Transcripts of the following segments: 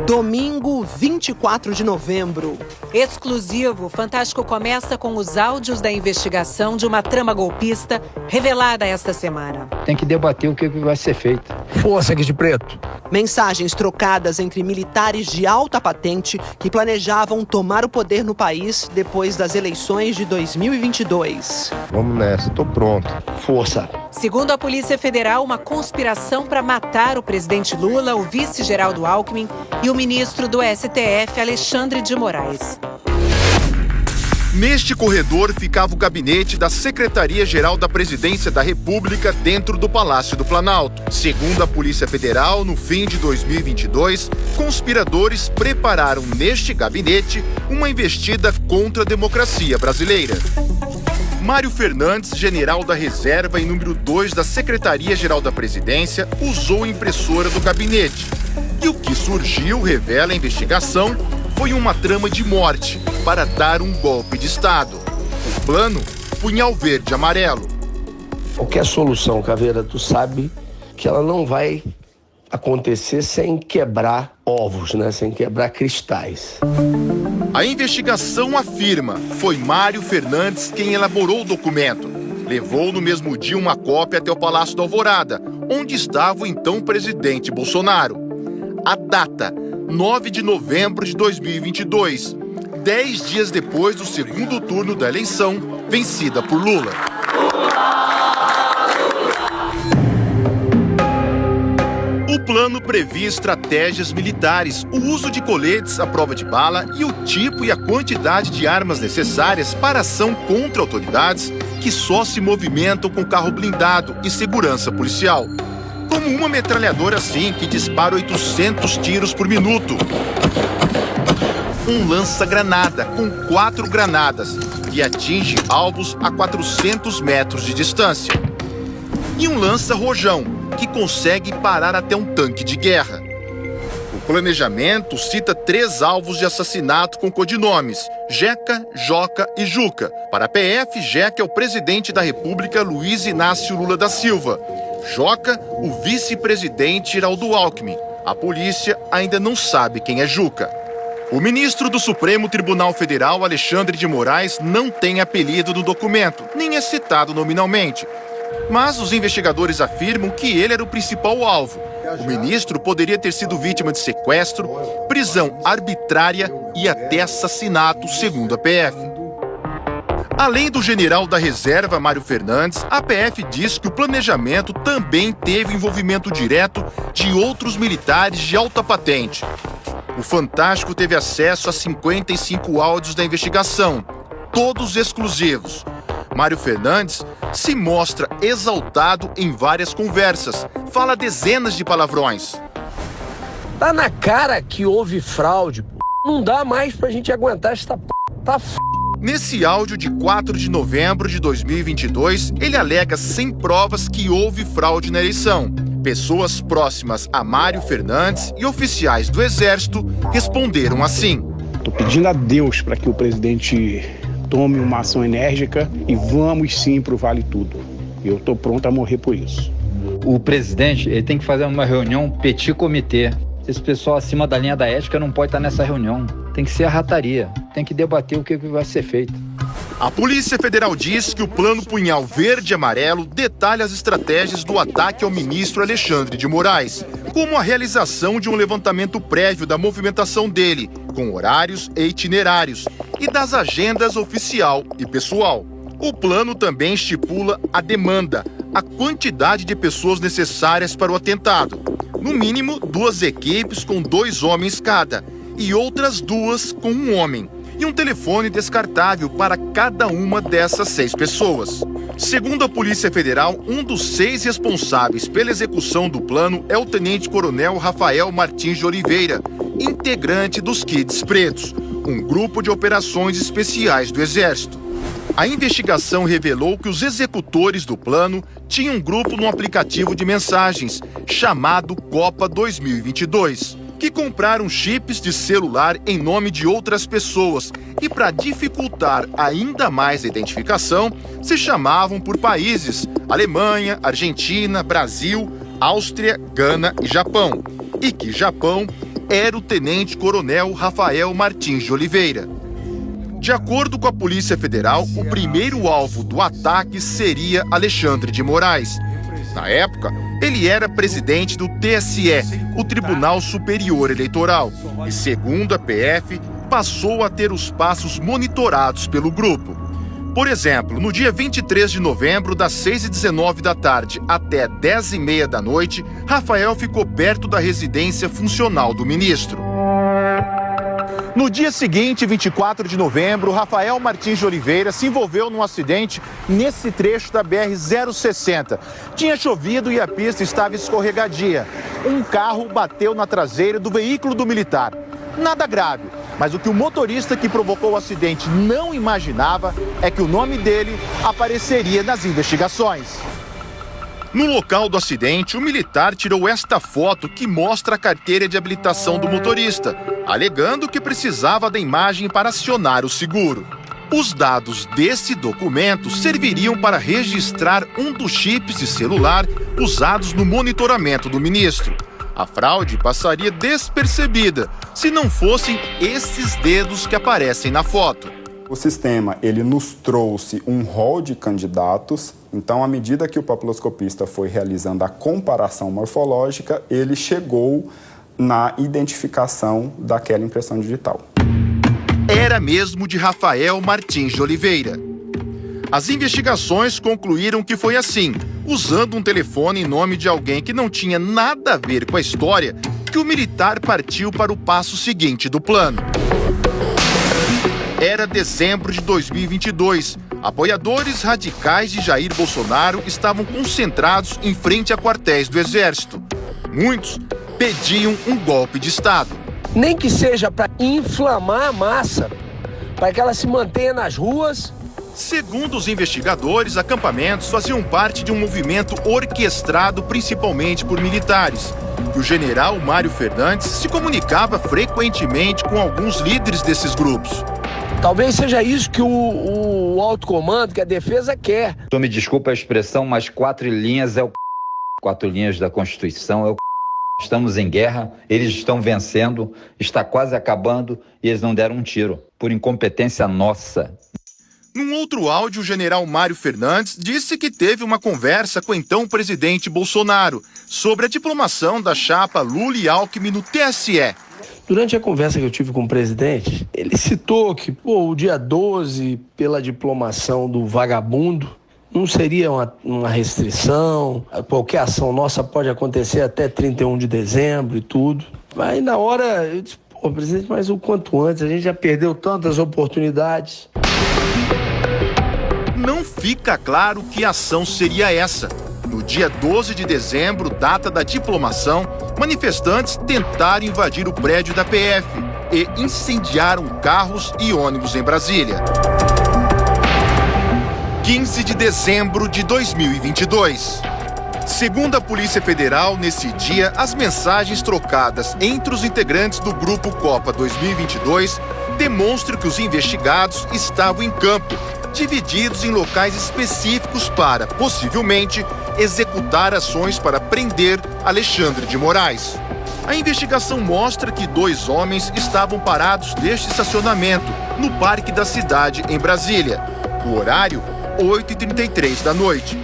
Domingo, 24 de novembro. Exclusivo, o Fantástico começa com os áudios da investigação de uma trama golpista revelada esta semana. Tem que debater o que vai ser feito. Força aqui de preto. Mensagens trocadas entre militares de alta patente que planejavam tomar o poder no país depois das eleições de 2022. Vamos nessa, tô pronto. Força. Segundo a Polícia Federal, uma conspiração para matar o presidente Lula, o vice Geraldo Alckmin e o ministro do STF, Alexandre de Moraes. Neste corredor ficava o gabinete da Secretaria-Geral da Presidência da República dentro do Palácio do Planalto. Segundo a Polícia Federal, no fim de 2022, conspiradores prepararam neste gabinete uma investida contra a democracia brasileira. Mário Fernandes, general da reserva e número 2 da Secretaria-Geral da Presidência, usou a impressora do gabinete. E o que surgiu, revela a investigação, foi uma trama de morte para dar um golpe de Estado. O plano, punhal verde e amarelo. Qualquer solução, Caveira, tu sabe que ela não vai acontecer sem quebrar ovos, né? Sem quebrar cristais. A investigação afirma foi Mário Fernandes quem elaborou o documento. Levou no mesmo dia uma cópia até o Palácio da Alvorada, onde estava o então presidente Bolsonaro. A data, 9 de novembro de 2022, 10 dias depois do segundo turno da eleição, vencida por Lula. O plano previa estratégias militares, o uso de coletes à prova de bala e o tipo e a quantidade de armas necessárias para ação contra autoridades que só se movimentam com carro blindado e segurança policial. Como uma metralhadora assim que dispara 800 tiros por minuto. Um lança-granada com 4 granadas que atinge alvos a 400 metros de distância. E um lança-rojão que consegue parar até um tanque de guerra. O planejamento cita 3 alvos de assassinato com codinomes: Jeca, Joca e Juca. Para a PF, Jeca é o presidente da República Luiz Inácio Lula da Silva. Joca, o vice-presidente Geraldo Alckmin. A polícia ainda não sabe quem é Juca. O ministro do Supremo Tribunal Federal, Alexandre de Moraes, não tem apelido no documento, nem é citado nominalmente. Mas os investigadores afirmam que ele era o principal alvo. O ministro poderia ter sido vítima de sequestro, prisão arbitrária e até assassinato, segundo a PF. Além do general da reserva, Mário Fernandes, a PF diz que o planejamento também teve envolvimento direto de outros militares de alta patente. O Fantástico teve acesso a 55 áudios da investigação, todos exclusivos. Mário Fernandes se mostra exaltado em várias conversas, fala dezenas de palavrões. Tá na cara que houve fraude, pô. Não dá mais pra gente aguentar esta p... Tá f... Nesse áudio de 4 de novembro de 2022, ele alega sem provas que houve fraude na eleição. Pessoas próximas a Mário Fernandes e oficiais do Exército responderam assim. Tô pedindo a Deus para que o presidente tome uma ação enérgica e vamos sim pro Vale Tudo. Eu tô pronto a morrer por isso. O presidente ele tem que fazer uma reunião petit comitê. Esse pessoal acima da linha da ética não pode estar nessa reunião. Tem que ser a rataria. Tem que debater o que vai ser feito. A Polícia Federal diz que o plano punhal verde e amarelo detalha as estratégias do ataque ao ministro Alexandre de Moraes, como a realização de um levantamento prévio da movimentação dele, com horários e itinerários, e das agendas oficial e pessoal. O plano também estipula a demanda, a quantidade de pessoas necessárias para o atentado. No mínimo, 2 equipes com 2 homens cada, e outras 2 com 1 homem. E um telefone descartável para cada uma dessas 6 pessoas. Segundo a Polícia Federal, um dos 6 responsáveis pela execução do plano é o tenente-coronel Rafael Martins de Oliveira, integrante dos Kids Pretos, um grupo de operações especiais do Exército. A investigação revelou que os executores do plano tinham um grupo no aplicativo de mensagens chamado Copa 2022. Que compraram chips de celular em nome de outras pessoas e, para dificultar ainda mais a identificação, se chamavam por países: Alemanha, Argentina, Brasil, Áustria, Gana e Japão. E que Japão era o tenente-coronel Rafael Martins de Oliveira. De acordo com a Polícia Federal, o primeiro alvo do ataque seria Alexandre de Moraes. Na época, ele era presidente do TSE, o Tribunal Superior Eleitoral, e, segundo a PF, passou a ter os passos monitorados pelo grupo. Por exemplo, no dia 23 de novembro, das 6h19 da tarde até 10h30 da noite, Rafael ficou perto da residência funcional do ministro. No dia seguinte, 24 de novembro, Rafael Martins de Oliveira se envolveu num acidente nesse trecho da BR-060. Tinha chovido e a pista estava escorregadia. Um carro bateu na traseira do veículo do militar. Nada grave, mas o que o motorista que provocou o acidente não imaginava é que o nome dele apareceria nas investigações. No local do acidente, o militar tirou esta foto que mostra a carteira de habilitação do motorista, alegando que precisava da imagem para acionar o seguro. Os dados desse documento serviriam para registrar um dos chips de celular usados no monitoramento do ministro. A fraude passaria despercebida se não fossem esses dedos que aparecem na foto. O sistema, ele nos trouxe um rol de candidatos, então, à medida que o papiloscopista foi realizando a comparação morfológica, ele chegou na identificação daquela impressão digital. Era mesmo de Rafael Martins de Oliveira. As investigações concluíram que foi assim, usando um telefone em nome de alguém que não tinha nada a ver com a história, que o militar partiu para o passo seguinte do plano. Era dezembro de 2022. Apoiadores radicais de Jair Bolsonaro estavam concentrados em frente a quartéis do Exército. Muitos pediam um golpe de Estado. Nem que seja para inflamar a massa, para que ela se mantenha nas ruas. Segundo os investigadores, acampamentos faziam parte de um movimento orquestrado principalmente por militares. O general Mário Fernandes se comunicava frequentemente com alguns líderes desses grupos. Talvez seja isso que o alto comando, que a defesa quer. Tu me desculpa a expressão, mas 4 linhas é o 4 linhas da Constituição é o Estamos em guerra, eles estão vencendo, está quase acabando e eles não deram um tiro, por incompetência nossa. Num outro áudio, o general Mário Fernandes disse que teve uma conversa com o então presidente Bolsonaro sobre a diplomação da chapa Lula e Alckmin no TSE. Durante a conversa que eu tive com o presidente, ele citou que o dia 12, pela diplomação do vagabundo, não seria uma restrição, qualquer ação nossa pode acontecer até 31 de dezembro e tudo. Mas na hora, eu disse, presidente, mas o quanto antes, a gente já perdeu tantas oportunidades. Não fica claro que ação seria essa. No dia 12 de dezembro, data da diplomação, manifestantes tentaram invadir o prédio da PF e incendiaram carros e ônibus em Brasília. 15 de dezembro de 2022. Segundo a Polícia Federal, nesse dia, as mensagens trocadas entre os integrantes do Grupo Copa 2022 demonstram que os investigados estavam em campo, divididos em locais específicos para, possivelmente, executar ações para prender Alexandre de Moraes. A investigação mostra que 2 homens estavam parados neste estacionamento, no Parque da Cidade, em Brasília. O horário, 8h33 da noite.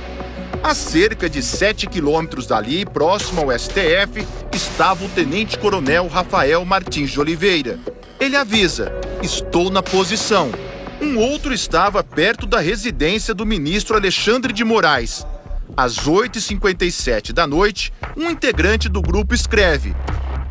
A cerca de 7 quilômetros dali, próximo ao STF, estava o tenente-coronel Rafael Martins de Oliveira. Ele avisa: estou na posição. Um outro estava perto da residência do ministro Alexandre de Moraes. Às 8h57 da noite, um integrante do grupo escreve: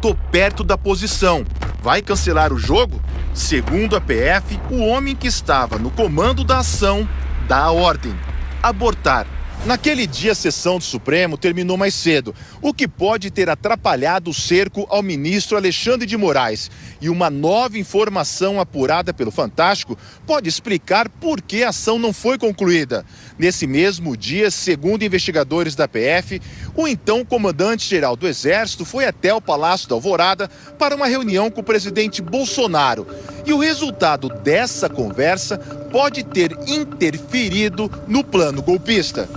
tô perto da posição. Vai cancelar o jogo? Segundo a PF, o homem que estava no comando da ação dá a ordem: abortar. Naquele dia, a sessão do Supremo terminou mais cedo, o que pode ter atrapalhado o cerco ao ministro Alexandre de Moraes. E uma nova informação apurada pelo Fantástico pode explicar por que a ação não foi concluída. Nesse mesmo dia, segundo investigadores da PF, o então comandante-geral do Exército foi até o Palácio da Alvorada para uma reunião com o presidente Bolsonaro. E o resultado dessa conversa pode ter interferido no plano golpista.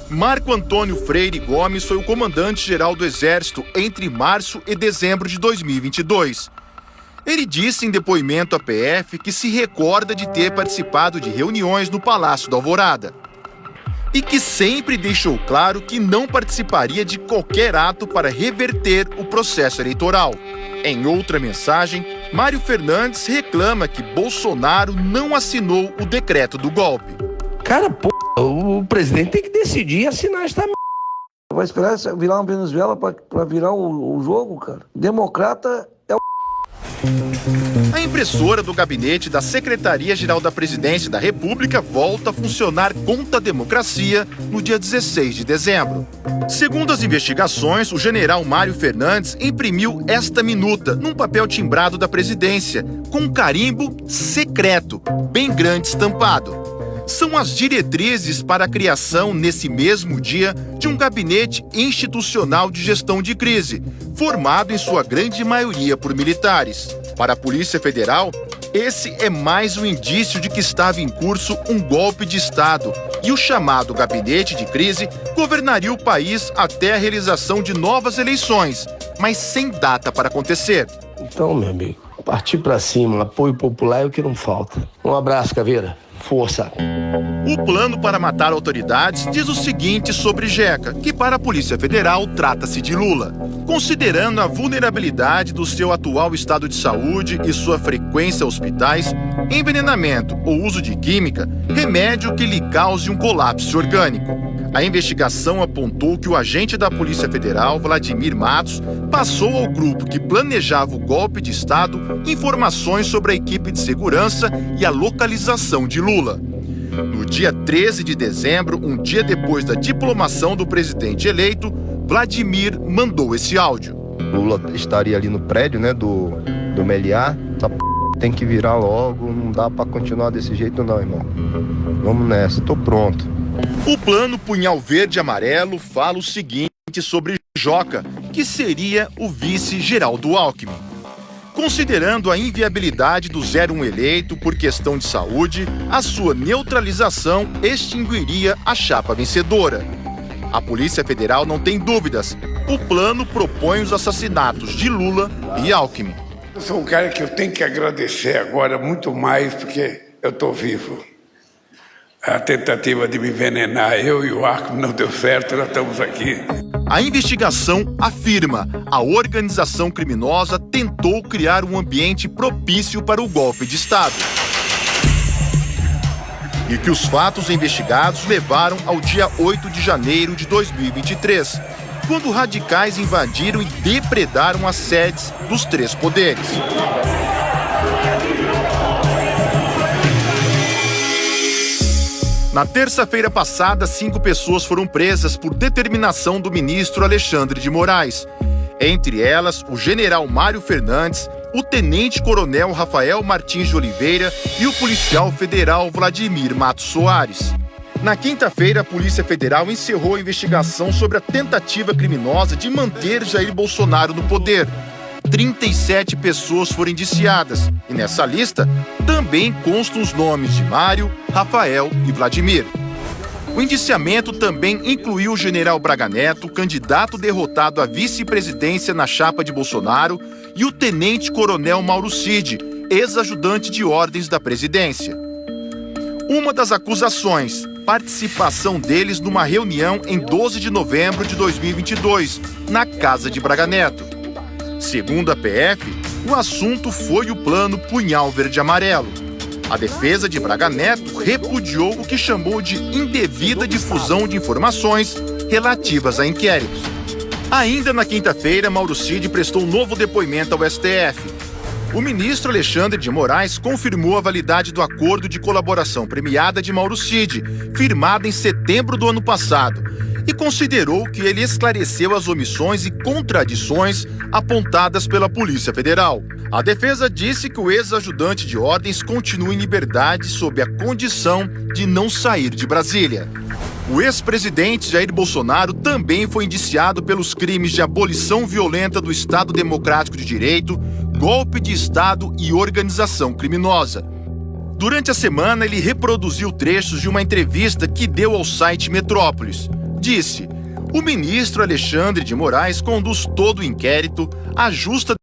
Marco Antônio Freire Gomes foi o comandante-geral do Exército entre março e dezembro de 2022. Ele disse em depoimento à PF que se recorda de ter participado de reuniões no Palácio da Alvorada e que sempre deixou claro que não participaria de qualquer ato para reverter o processo eleitoral. Em outra mensagem, Mário Fernandes reclama que Bolsonaro não assinou o decreto do golpe. Cara, o presidente tem que decidir e assinar esta merda. Vai esperar virar uma Venezuela pra virar o jogo, cara? Democrata é o... A impressora do gabinete da Secretaria-Geral da Presidência da República volta a funcionar contra a democracia no dia 16 de dezembro. Segundo as investigações, o general Mário Fernandes imprimiu esta minuta num papel timbrado da presidência, com um carimbo secreto, bem grande estampado. São as diretrizes para a criação, nesse mesmo dia, de um gabinete institucional de gestão de crise, formado em sua grande maioria por militares. Para a Polícia Federal, esse é mais um indício de que estava em curso um golpe de Estado e o chamado gabinete de crise governaria o país até a realização de novas eleições, mas sem data para acontecer. Então, meu amigo, partir pra cima, apoio popular é o que não falta. Um abraço, Caveira. Força. O plano para matar autoridades diz o seguinte sobre Jeca, que para a Polícia Federal trata-se de Lula. Considerando a vulnerabilidade do seu atual estado de saúde e sua frequência a hospitais, envenenamento ou uso de química, remédio que lhe cause um colapso orgânico. A investigação apontou que o agente da Polícia Federal, Vladimir Matos, passou ao grupo que planejava o golpe de Estado informações sobre a equipe de segurança e a localização de Lula. No dia 13 de dezembro, um dia depois da diplomação do presidente eleito, Vladimir mandou esse áudio. Lula estaria ali no prédio, né, do Meliá. Essa tem que virar logo, não dá pra continuar desse jeito não, irmão. Vamos nessa, tô pronto. O plano Punhal Verde e Amarelo fala o seguinte sobre Joca, que seria o vice-geral do Alckmin. Considerando a inviabilidade do 01 eleito por questão de saúde, a sua neutralização extinguiria a chapa vencedora. A Polícia Federal não tem dúvidas. O plano propõe os assassinatos de Lula e Alckmin. Eu sou um cara que eu tenho que agradecer agora muito mais porque eu estou vivo. A tentativa de me envenenar, eu e o Alckmin, não deu certo, nós estamos aqui. A investigação afirma que a organização criminosa tentou criar um ambiente propício para o golpe de Estado. E que os fatos investigados levaram ao dia 8 de janeiro de 2023, quando radicais invadiram e depredaram as sedes dos três poderes. Na terça-feira passada, 5 pessoas foram presas por determinação do ministro Alexandre de Moraes. Entre elas, o general Mário Fernandes, o tenente-coronel Rafael Martins de Oliveira e o policial federal Vladimir Matos Soares. Na quinta-feira, a Polícia Federal encerrou a investigação sobre a tentativa criminosa de manter Jair Bolsonaro no poder. 37 pessoas foram indiciadas e nessa lista também constam os nomes de Mário, Rafael e Vladimir. O indiciamento também incluiu o general Braga Neto, candidato derrotado à vice-presidência na chapa de Bolsonaro, e o tenente-coronel Mauro Cid, ex-ajudante de ordens da presidência. Uma das acusações, participação deles numa reunião em 12 de novembro de 2022, na casa de Braga Neto. Segundo a PF, o assunto foi o plano Punhal Verde e Amarelo. A defesa de Braga Neto repudiou o que chamou de indevida difusão de informações relativas a inquéritos. Ainda na quinta-feira, Mauro Cid prestou um novo depoimento ao STF. O ministro Alexandre de Moraes confirmou a validade do acordo de colaboração premiada de Mauro Cid, firmado em setembro do ano passado, e considerou que ele esclareceu as omissões e contradições apontadas pela Polícia Federal. A defesa disse que o ex-ajudante de ordens continua em liberdade sob a condição de não sair de Brasília. O ex-presidente Jair Bolsonaro também foi indiciado pelos crimes de abolição violenta do Estado Democrático de Direito, golpe de Estado e organização criminosa. Durante a semana, ele reproduziu trechos de uma entrevista que deu ao site Metrópolis. disse: o ministro Alexandre de Moraes conduz todo o inquérito, ajusta